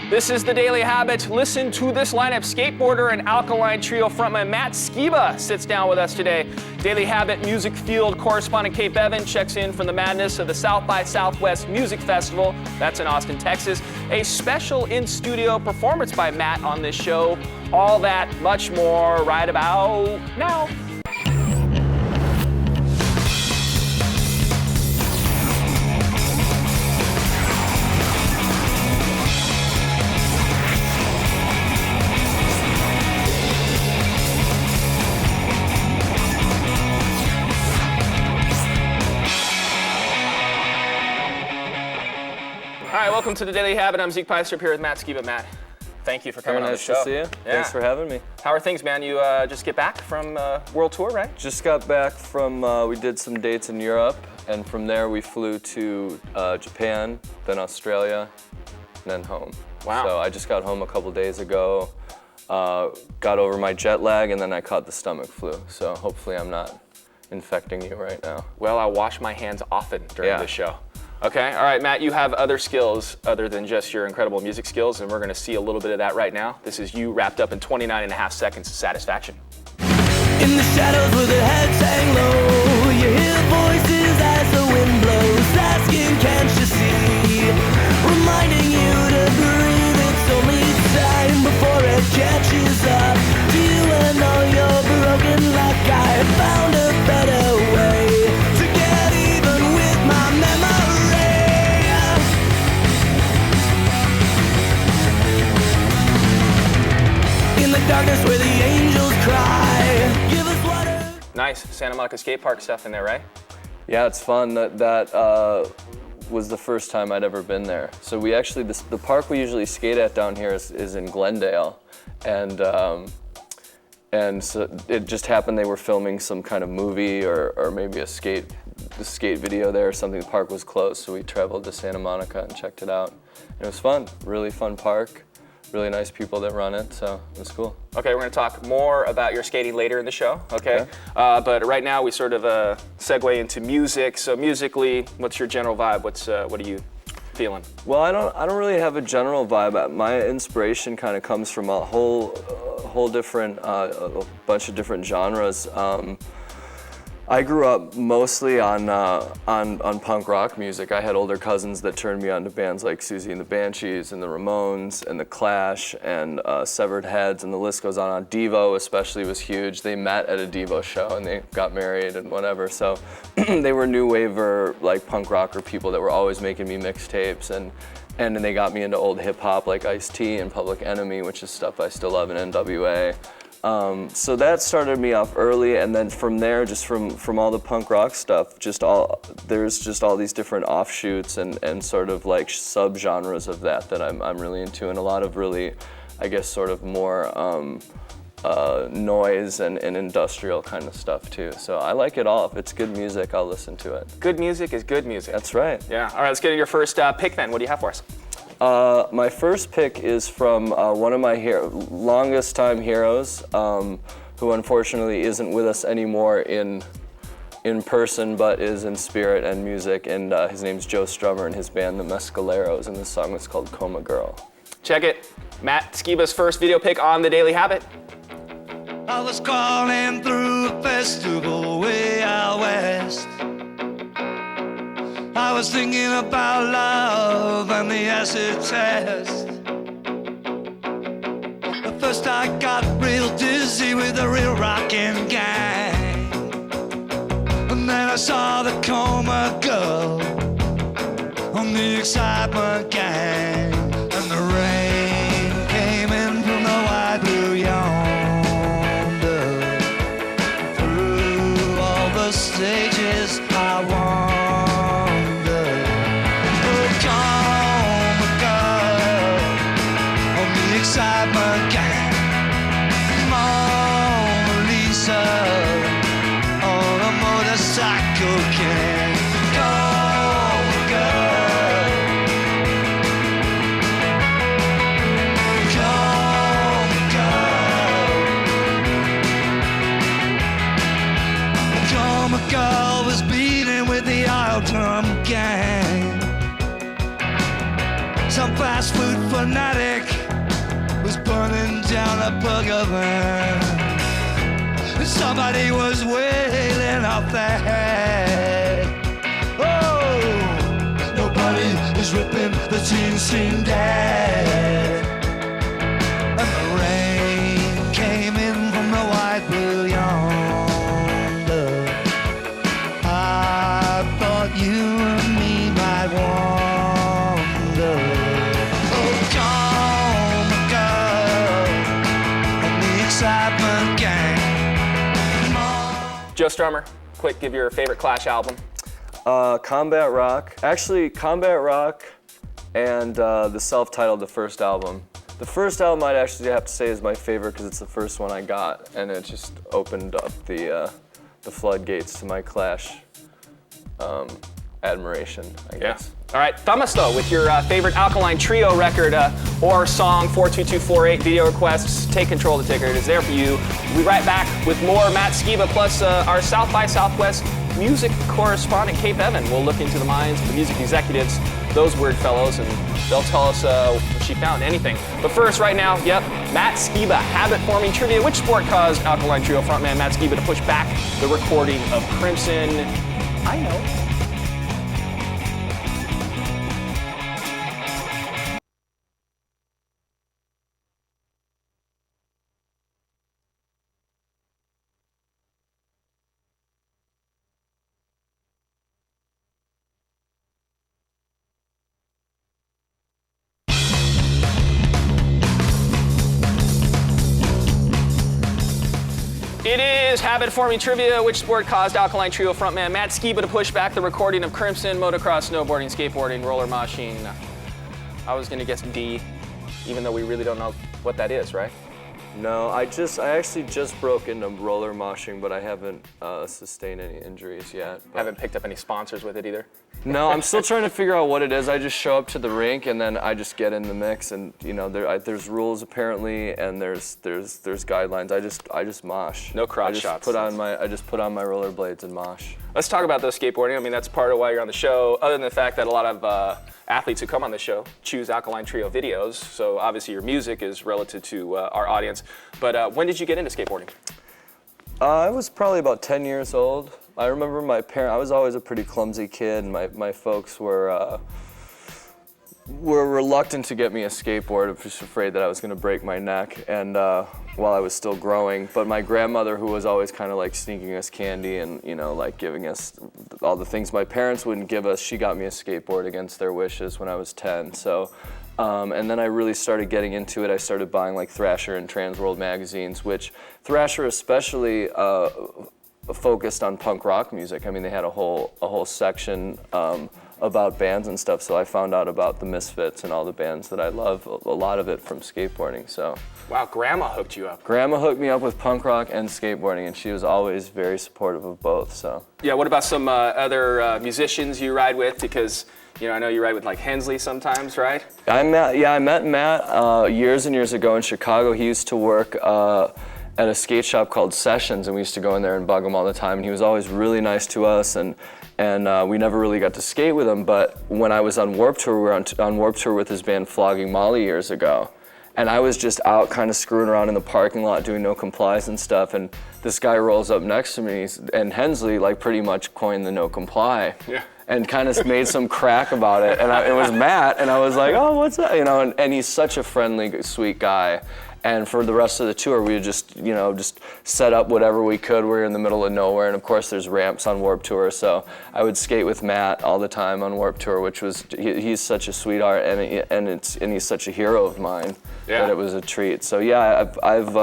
This is the Daily Habit. Listen to this lineup. Skateboarder and Alkaline Trio frontman Matt Skiba sits down with us today. Daily Habit music field correspondent Kate Bevan checks in from the madness of the South by Southwest Music Festival. That's in Austin, Texas. A special in-studio performance by Matt on this show. All that, much more, right about now. All right, welcome to the Daily Habit. I'm Zeke Piestrup here with Matt Skiba. Matt, thank you for coming on the show. Nice to see you. Yeah. Thanks for having me. How are things, man? You just get back from World Tour, right? Just got back from, we did some dates in Europe, and from there we flew to Japan, then Australia, and then home. Wow. So I just got home a couple days ago, got over my jet lag, and then I caught the stomach flu. So hopefully I'm not infecting you right now. Well, I wash my hands often during the show. Okay, all right, Matt, you have other skills other than just your incredible music skills, and we're gonna see a little bit of that right now. This is you wrapped up in 29.5 seconds of satisfaction. In the shadows where the heads hang low, you hear voices as the wind blows, asking, can't you see? Reminding you to breathe, it's only time before it catches up to you and all your broken luck. I found a better way to get even with my memory. In the darkness where the angels cry, give us water. Nice, Santa Monica skate park stuff in there, right? Yeah, it's fun. That was the first time I'd ever been there. So we actually, the park we usually skate at down here is in Glendale, and so it just happened they were filming some kind of movie or maybe a skate video there or something. The park was closed, so we traveled to Santa Monica and checked it out. And it was fun, really fun park. Really nice people that run it, so it was cool. Okay, we're gonna talk more about your skating later in the show, okay? But right now we sort of segue into music. So musically, what's your general vibe? What are you feeling? Well, I don't really have a general vibe. My inspiration kind of comes from a whole different, a bunch of different genres. I grew up mostly on punk rock music. I had older cousins that turned me on to bands like Susie and the Banshees and the Ramones and the Clash and Severed Heads, and the list goes on. Devo especially was huge. They met at a Devo show and they got married and whatever. So they were new waver, like punk rocker people that were always making me mixtapes, and they got me into old hip hop like Ice-T and Public Enemy, which is stuff I still love, in NWA. So that started me off early, and then from there, just from all the punk rock stuff, there's just all these different offshoots and sort of like subgenres of that I'm really into, and a lot of really, I guess, sort of more noise and industrial kind of stuff too. So I like it all. If it's good music, I'll listen to it. Good music is good music. That's right. Yeah. All right, let's get to your first pick then. What do you have for us? My first pick is from one of my longest time heroes, who unfortunately isn't with us anymore in person, but is in spirit and music, and his name's Joe Strummer and his band, the Mescaleros, and this song is called Coma Girl. Check it. Matt Skiba's first video pick on the Daily Habit. I was crawling through a festival way out west. I was thinking about love and the acid test. At first I got real dizzy with the real rockin' gang, and then I saw the Coma Girl on the excitement gang, and the rain came in from the wide blue yonder. Through all the stages I wandered. Excitement gang, Mona Lisa on a motorcycle can. Coma girl, Coma girl. Coma girl was beating with the oil drum gang. Some fast food fanatic was burning down a burger van. Somebody was wailing off their head. Oh, nobody is ripping the teen scene dead. And the rain came in from the white blue yonder. I thought you and me might wander. Oh, come, girl, and the excitement gang. Joe Strummer, quick, give your favorite Clash album. Combat Rock. Actually, Combat Rock and the self-titled, the first album. The first album I'd actually have to say is my favorite because it's the first one I got, and it just opened up the floodgates to my Clash admiration, I guess. All right, Thummas, with your favorite Alkaline Trio record or song, 42248, video requests, take control of the ticker. It is there for you. We'll be right back with more Matt Skiba plus our South by Southwest music correspondent, Cape Evan. We'll look into the minds of the music executives, those weird fellows, and they'll tell us if she found anything. But first, right now, Matt Skiba, habit-forming trivia. Which sport caused Alkaline Trio frontman Matt Skiba to push back the recording of Crimson? I know. It is habit-forming trivia. Which sport caused Alkaline Trio frontman Matt Skiba to push back the recording of Crimson, motocross, snowboarding, skateboarding, roller moshing? I was gonna guess D, even though we really don't know what that is, right? No, I actually just broke into roller moshing, but I haven't sustained any injuries yet. Haven't picked up any sponsors with it either. No, I'm still trying to figure out what it is. I just show up to the rink and then I just get in the mix, and there's rules apparently, and there's guidelines. I just mosh. No crotch shots. I just put on my rollerblades and mosh. Let's talk about those skateboarding. I mean, that's part of why you're on the show. Other than the fact that a lot of athletes who come on the show choose Alkaline Trio videos, so obviously your music is relative to our audience. But when did you get into skateboarding? I was probably about 10 years old. I remember my parents. I was always a pretty clumsy kid, and my folks were reluctant to get me a skateboard, just afraid that I was going to break my neck. And while I was still growing, but my grandmother, who was always kind of like sneaking us candy and like giving us all the things my parents wouldn't give us, she got me a skateboard against their wishes when I was 10. So. And then I really started getting into it. I started buying like Thrasher and Transworld magazines, which Thrasher especially focused on punk rock music. I mean, they had a whole section about bands and stuff. So I found out about the Misfits and all the bands that I love. A lot of it from skateboarding. So. Wow, Grandma hooked you up. Grandma hooked me up with punk rock and skateboarding, and she was always very supportive of both. So. Yeah. What about some other musicians you ride with? Because I know you ride with like Hensley sometimes, right? I met Matt years and years ago in Chicago. He used to work at a skate shop called Sessions, and we used to go in there and bug him all the time. And he was always really nice to us, and we never really got to skate with him. But when I was on Warped Tour, we were on Warped Tour with his band Flogging Molly years ago. And I was just out kind of screwing around in the parking lot doing no complies and stuff, and this guy rolls up next to me, and Hensley like pretty much coined the no comply. Yeah. And kind of made some crack about it, and it was Matt, and I was like, oh, what's that? And he's such a friendly, sweet guy. And for the rest of the tour, we would just set up whatever we could. We were in the middle of nowhere, and of course there's ramps on Warped Tour, so I would skate with Matt all the time on Warped Tour, which was, he's such a sweetheart, and he's such a hero of mine that it was a treat. So yeah, I've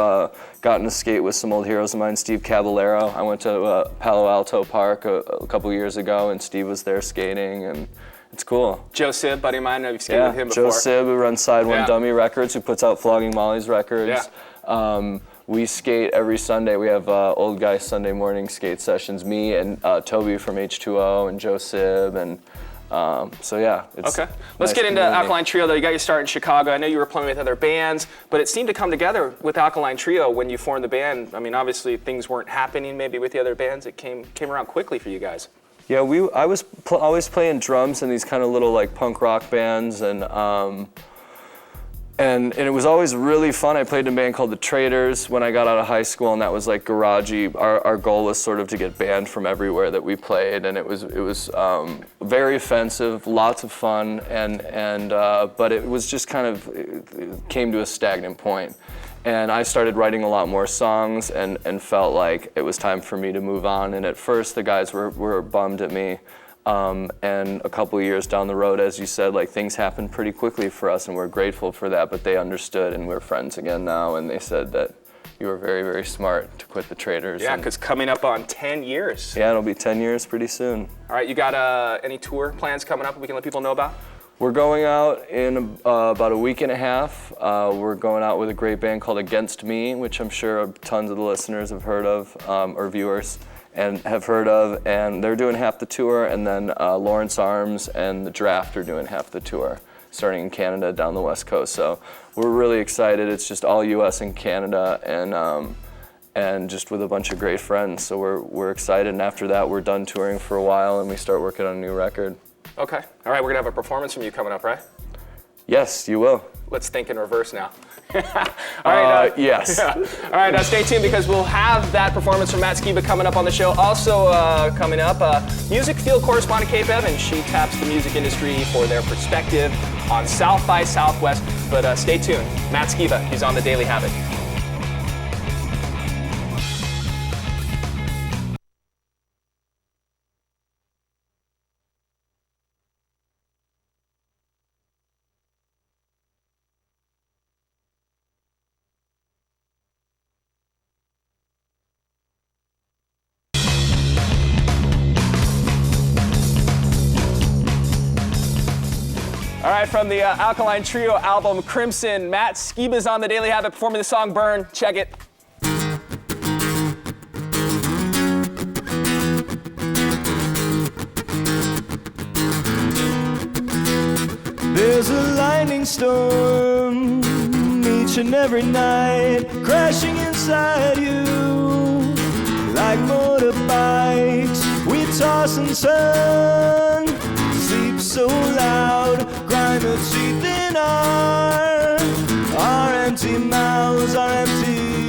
gotten to skate with some old heroes of mine. Steve Caballero. I went to Palo Alto Park a couple years ago, and Steve was there skating, and it's cool. Joe Sib, buddy of mine, I've skated with him before. Joe Sib, who runs Side One Dummy Records, who puts out Flogging Molly's records. Yeah. We skate every Sunday. We have Old Guy Sunday morning skate sessions. Me and Toby from H2O and Joe Sib, and so yeah. It's okay. Let's get into Alkaline Trio though. You got your start in Chicago. I know you were playing with other bands, but it seemed to come together with Alkaline Trio when you formed the band. I mean, obviously things weren't happening maybe with the other bands. It came around quickly for you guys. Yeah, I was always playing drums in these kind of little like punk rock bands, and it was always really fun. I played in a band called the Traders when I got out of high school, and that was like garagey. Our goal was sort of to get banned from everywhere that we played, and it was very offensive, lots of fun, but it was just kind of, it came to a stagnant point. And I started writing a lot more songs and felt like it was time for me to move on. And at first the guys were bummed at me. And a couple of years down the road, as you said, like things happened pretty quickly for us, and we're grateful for that, but they understood, and we're friends again now, and they said that you were very, very smart to quit the Traders. Yeah, because coming up on 10 years. Yeah, it'll be 10 years pretty soon. All right, you got any tour plans coming up we can let people know about? We're going out in about a week and a half. We're going out with a great band called Against Me, which I'm sure tons of the listeners have heard of, or viewers, and have heard of. And they're doing half the tour, and then Lawrence Arms and The Draft are doing half the tour, starting in Canada down the West Coast. So we're really excited. It's just all US and Canada, and just with a bunch of great friends. So we're excited, and after that we're done touring for a while, and we start working on a new record. Okay. All right, we're gonna have a performance from you coming up, right? Yes, you will. Let's think in reverse now. All right. Yes. Yeah. All right, stay tuned because we'll have that performance from Matt Skiba coming up on the show. Also coming up, music field correspondent Kate Evans. She taps the music industry for their perspective on South by Southwest. But stay tuned. Matt Skiba, he's on the Daily Habit. All right, from the Alkaline Trio album Crimson, Matt Skiba's on the Daily Habit performing the song Burn. Check it. There's a lightning storm each and every night, crashing inside you like motorbikes. We toss and turn, sleep so loud, grind the teeth in our empty mouths are empty.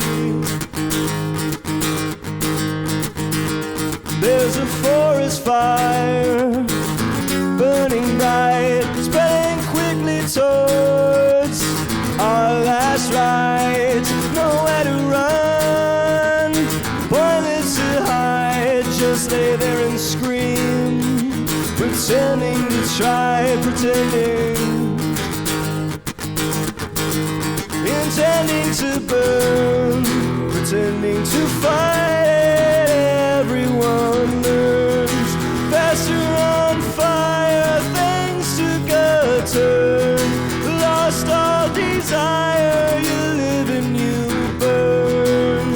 There's a forest fire burning bright, spreading quickly towards our last ride. Nowhere to run, pointless to hide, just lay there and scream, pretending to try, pretending, intending to burn, pretending to fight it. Everyone learns faster on fire, things took a turn, lost all desire, you live and you burn,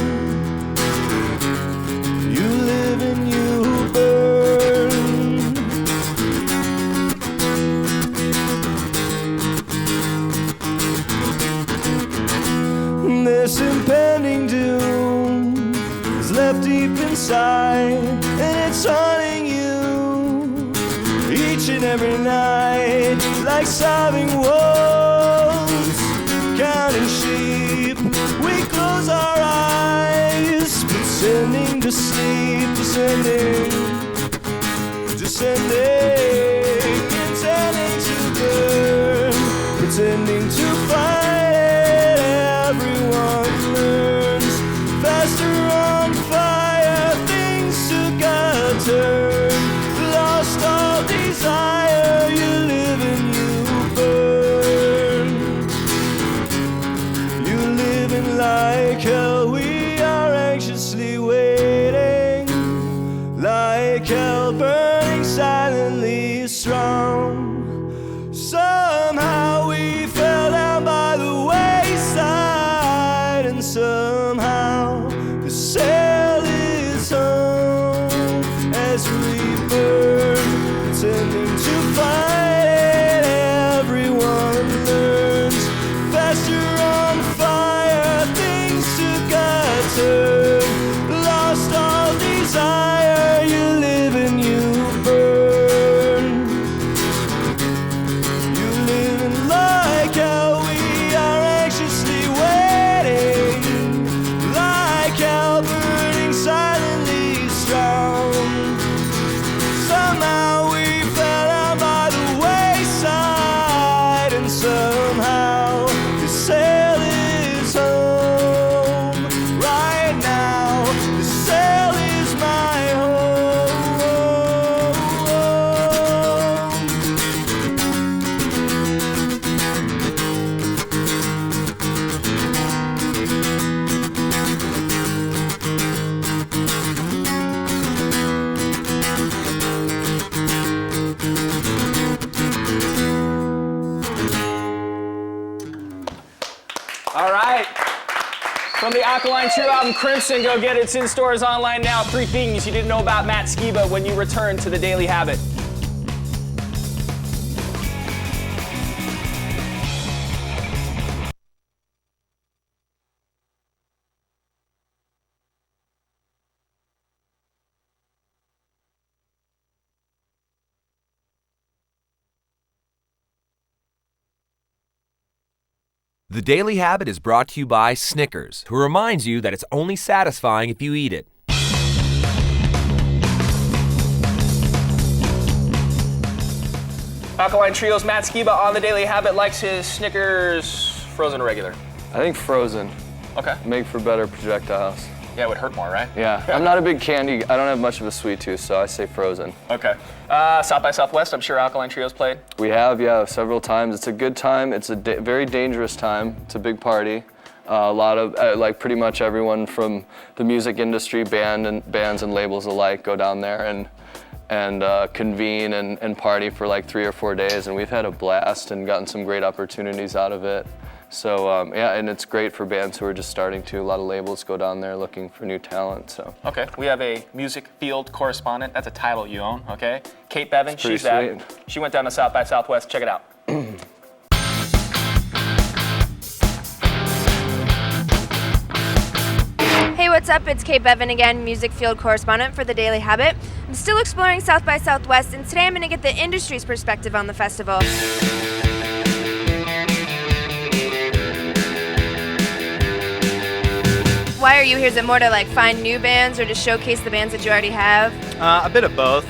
you live and you burn. This impending doom is left deep inside, and it's haunting you each and every night, like sobbing wolves, counting sheep. We close our eyes, pretending to sleep, descending, descending, intending to burn, pretending to fight. Everyone learns faster on fire, things took a turn, lost all desire, you live and you burn, you live in like hell. We are anxiously waiting, like hell, burning silently strong. Somehow we fell down by the wayside, and somehow the sail is home as we burn, pretending to fight it. Everyone learns faster on fire, things took a turn, lost all desire, you live and you From the Alkaline Trio album Crimson, go get it. It's in stores online now. 3 things you didn't know about Matt Skiba when you return to The Daily Habit. The Daily Habit is brought to you by Snickers, who reminds you that it's only satisfying if you eat it. Alkaline Trio's Matt Skiba on The Daily Habit likes his Snickers frozen or regular. I think frozen. Okay. Make for better projectiles. Yeah, it would hurt more, right? Yeah, I'm not a big candy, I don't have much of a sweet tooth, so I say frozen. Okay. South by Southwest, I'm sure Alkaline Trio's played. We have, yeah, several times. It's a good time. It's a very dangerous time. It's a big party. A lot of, like pretty much everyone from the music industry, bands and labels alike go down there and convene and party for like 3 or 4 days, and we've had a blast and gotten some great opportunities out of it. So yeah, and it's great for bands who are just starting to. A lot of labels go down there looking for new talent. So okay, we have a music field correspondent. That's a title you own. Okay, Kate Bevan. She's sweet. She went down to South by Southwest. Check it out. Hey, what's up? It's Kate Bevan again, music field correspondent for The Daily Habit. I'm still exploring South by Southwest, and today I'm going to get the industry's perspective on the festival. Why are you here? Is it more to like find new bands or to showcase the bands that you already have? A bit of both.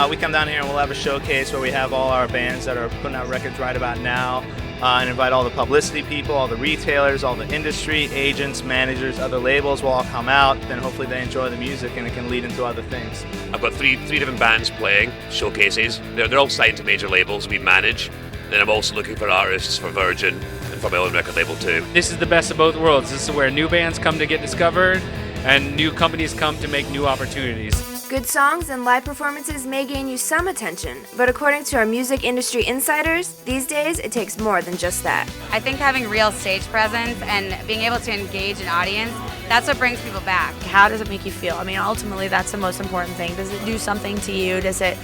We come down here and we'll have a showcase where we have all our bands that are putting out records right about now, and invite all the publicity people, all the retailers, all the industry, agents, managers, other labels will all come out. Then hopefully they enjoy the music and it can lead into other things. I've got three different bands playing showcases. They're all signed to major labels we manage. Then I'm also looking for artists for Virgin and for my own record label too. This is the best of both worlds. This is where new bands come to get discovered and new companies come to make new opportunities. Good songs and live performances may gain you some attention, but according to our music industry insiders, these days it takes more than just that. I think having real stage presence and being able to engage an audience, that's what brings people back. How does it make you feel? I mean, ultimately that's the most important thing. Does it do something to you? Does it,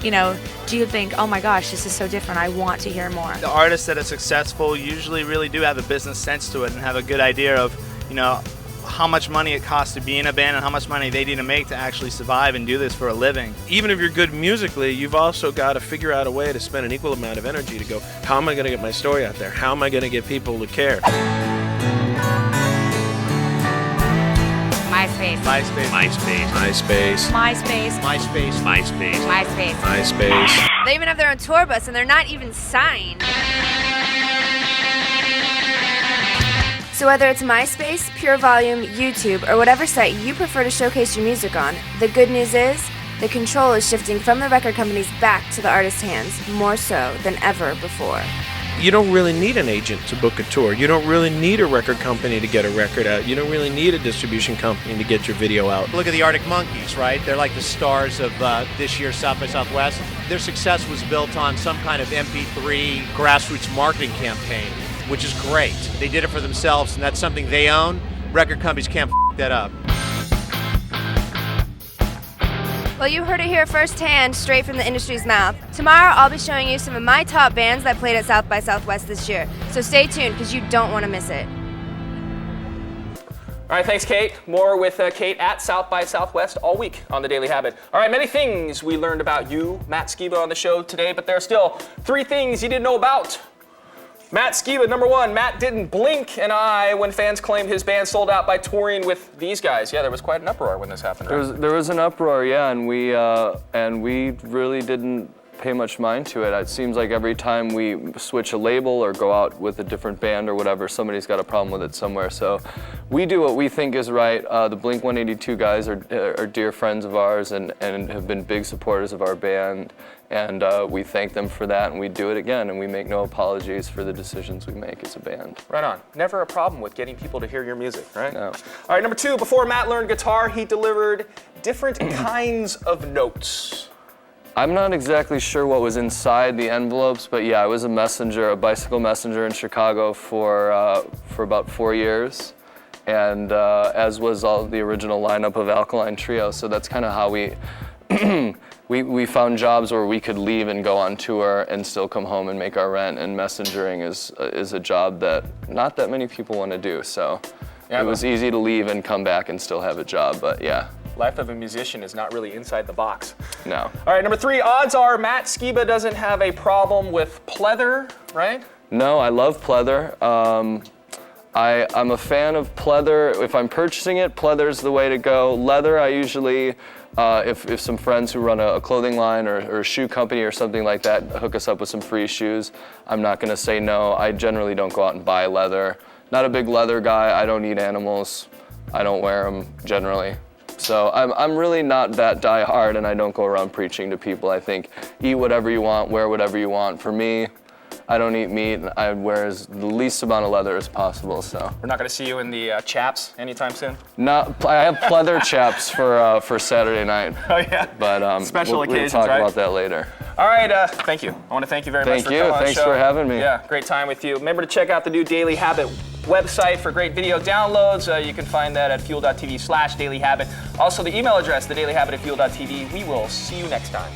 you know, do you think, oh my gosh, this is so different, I want to hear more? The artists that are successful usually really do have a business sense to it and have a good idea of, you know, how much money it costs to be in a band and how much money they need to make to actually survive and do this for a living. Even if you're good musically, you've also got to figure out a way to spend an equal amount of energy to go, how am I going to get my story out there? How am I going to get people to care? MySpace. MySpace. MySpace. MySpace. MySpace. MySpace. They even have their own tour bus and they're not even signed. So whether it's MySpace, Pure Volume, YouTube, or whatever site you prefer to showcase your music on, the good news is the control is shifting from the record companies back to the artist's hands, more so than ever before. You don't really need an agent to book a tour. You don't really need a record company to get a record out. You don't really need a distribution company to get your video out. Look at the Arctic Monkeys, right? They're like the stars of this year's South by Southwest. Their success was built on some kind of MP3 grassroots marketing campaign, which is great. They did it for themselves, and that's something they own. Record companies can't f*** that up. Well, you heard it here firsthand, straight from the industry's mouth. Tomorrow, I'll be showing you some of my top bands that played at South by Southwest this year. So stay tuned, because you don't want to miss it. All right, thanks, Kate. More with Kate at South by Southwest all week on The Daily Habit. All right, many things we learned about you, Matt Skiba, on the show today, but there are still 3 things you didn't know about. Matt Skiba, number 1, Matt didn't blink an eye when fans claimed his band sold out by touring with these guys. Yeah, there was quite an uproar when this happened. Right? There was an uproar, yeah, and we really didn't pay much mind to it. It seems like every time we switch a label or go out with a different band or whatever, somebody's got a problem with it somewhere. So we do what we think is right. The Blink-182 guys are dear friends of ours and have been big supporters of our band. And we thank them for that, and we do it again, and we make no apologies for the decisions we make as a band. Right on. Never a problem with getting people to hear your music, right? No. All right, number 2, before Matt learned guitar, he delivered different kinds of notes. I'm not exactly sure what was inside the envelopes, but yeah, I was a bicycle messenger in Chicago for about 4 years. and as was all the original lineup of Alkaline Trio. So that's kind of how we we found jobs where we could leave and go on tour and still come home and make our rent. And messengering is a job that not that many people want to do. So it was easy to leave and come back and still have a job. But yeah. Life of a musician is not really inside the box. No. All right, number 3, odds are Matt Skiba doesn't have a problem with pleather, right? No, I love pleather. I'm a fan of pleather. If I'm purchasing it, pleather's the way to go. Leather, I usually, if some friends who run a clothing line or a shoe company or something like that hook us up with some free shoes, I'm not gonna say no. I generally don't go out and buy leather. Not a big leather guy. I don't eat animals. I don't wear them generally. So I'm really not that die-hard, and I don't go around preaching to people. I think eat whatever you want, wear whatever you want. For me, I don't eat meat, and I wear the least amount of leather as possible. So we're not going to see you in the chaps anytime soon. No, I have pleather chaps for Saturday night. Oh yeah. But special occasions, we'll talk right? about that later. All right, thank you. I want to thank you very much for coming on the show. Thanks for having me. Yeah, great time with you. Remember to check out the new Daily Habit website for great video downloads. You can find that at fuel.tv/dailyhabit. Also, the email address, thedailyhabit@fuel.tv. We will see you next time.